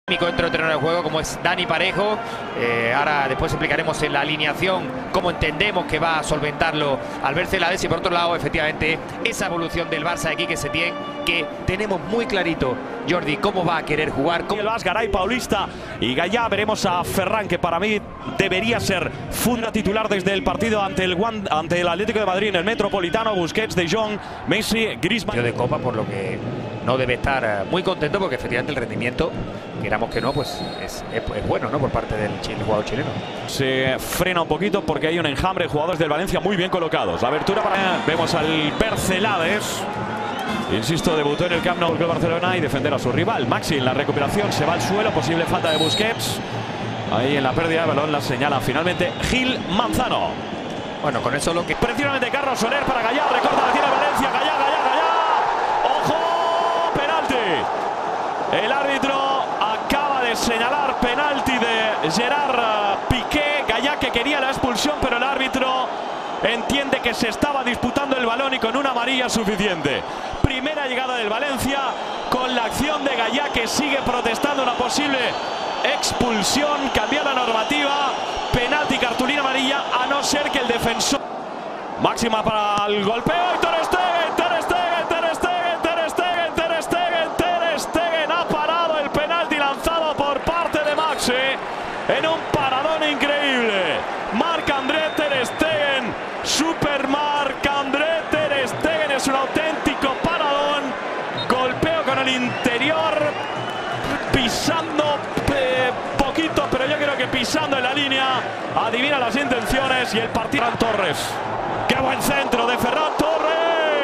Entre terreno de juego como es Dani Parejo. Ahora después explicaremos en la alineación cómo entendemos que va a solventarlo Albert Celades, y por otro lado efectivamente esa evolución del Barça de Quique Setién, que tenemos muy clarito, Jordi, cómo va a querer jugar. El Vas, Garay, Paulista y Gallá. Veremos a Ferran, que para mí debería ser funda titular desde el partido ante el Atlético de Madrid en el Metropolitano. Busquets, De Jong, Messi, Griezmann. De Copa, por lo que no debe estar muy contento, porque efectivamente el rendimiento, queramos que no, pues es bueno, ¿no?, por parte del jugador chileno. Se frena un poquito porque hay un enjambre de jugadores del Valencia muy bien colocados. La abertura para... Vemos al Celades. Insisto, debutó en el Camp Nou del Barcelona y defender a su rival. Maxi en la recuperación se va al suelo, posible falta de Busquets. Ahí en la pérdida de balón la señala finalmente Gil Manzano. Bueno, con eso lo que... Precisamente Carlos Soler para Gallá, recorta, la tiene Valencia, Gallá. ¡Ojo! ¡Penalti! El árbitro acaba de señalar penalti de Gerard Piqué. Gallá, que quería la expulsión, pero el árbitro entiende que se estaba disputando el balón y con una amarilla suficiente. Primera llegada del Valencia con la acción de Gallá, que sigue protestando una posible expulsión. Cambia la normativa, penalti, cartulina amarilla, a no ser que el defensor... Máxima para el golpeo y Ter Stegen ha parado el penalti lanzado por parte de Maxi en un paradón increíble. Marc-André Ter Stegen, Super Marc-André Ter Stegen, es un auténtico paradón. Golpeo con el interior, pisando poquito, pero yo creo que pisando en la línea. Adivina las intenciones y el partido. Ferran Torres. ¡Qué buen centro de Ferran Torres!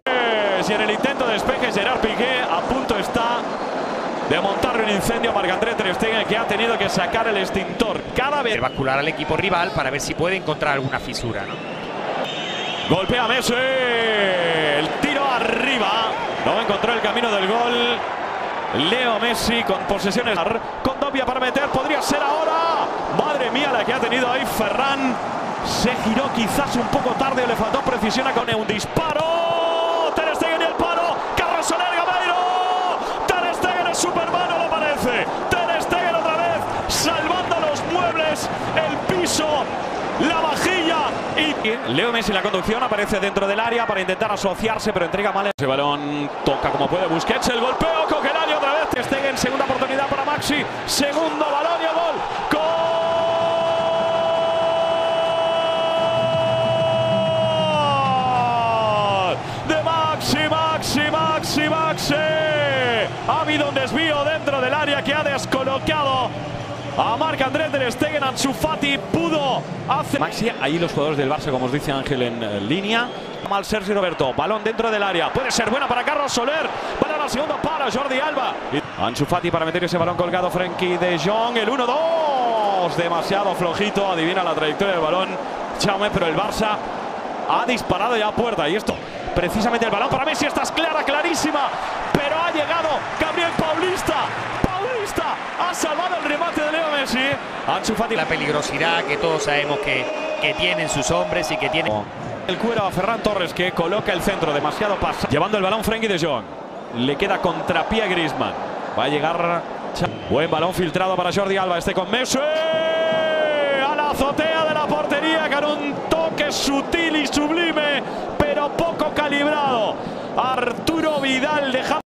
Y en el intento de despeje Gerard Piqué a punto está de montar un incendio a Marc-André Ter Stegen, que ha tenido que sacar el extintor cada vez. Bascular al equipo rival para ver si puede encontrar alguna fisura, ¿no? Golpea Messi. El tiro arriba. No encontró el camino del gol. Leo Messi con posesiones. Con Dobia para meter. Podría ser ahora. Madre mía la que ha tenido ahí Ferran. Se giró quizás un poco tarde. Le faltó precisión con un disparo. Ter Stegen y el palo. Carlos Soler, Gameiro. Ter Stegen es Superman, no lo parece. Ter Stegen otra vez salvando los muebles, el piso, la vajilla. Y Leo Messi, la conducción, aparece dentro del área para intentar asociarse, pero entrega mal. Ese balón toca como puede Busquets. El golpeo, Coquelani otra vez. Ter Stegen, segunda oportunidad para Maxi. Segundo balón y el gol. Maxi. Ha habido un desvío dentro del área que ha descolocado a Marc-André Ter Stegen. Ansu Fati pudo hacer... Maxi, ahí los jugadores del Barça, como os dice Ángel en línea. Mal Sergi Roberto, balón dentro del área. Puede ser buena para Carlos Soler. Balón al segundo para Jordi Alba. Ansu Fati para meter ese balón colgado. Frenkie de Jong, el 1-2. Demasiado flojito, adivina la trayectoria del balón Jaume, pero el Barça ha disparado ya a puerta. Y esto, precisamente el balón para Messi, esta es clara, clarísima, pero ha llegado Gabriel Paulista. Ha salvado el remate de Leo Messi. Ansu Fati. La peligrosidad que todos sabemos que tienen sus hombres y que tienen... El cuero a Ferran Torres, que coloca el centro demasiado pasado. Llevando el balón Frenkie de Jong. Le queda contrapié a Griezmann. Va a llegar... Buen balón filtrado para Jordi Alba. Este con Messi. A la azotea de la portería con un toque sutil y sublime, pero poco calibrado. Arturo Vidal dejando...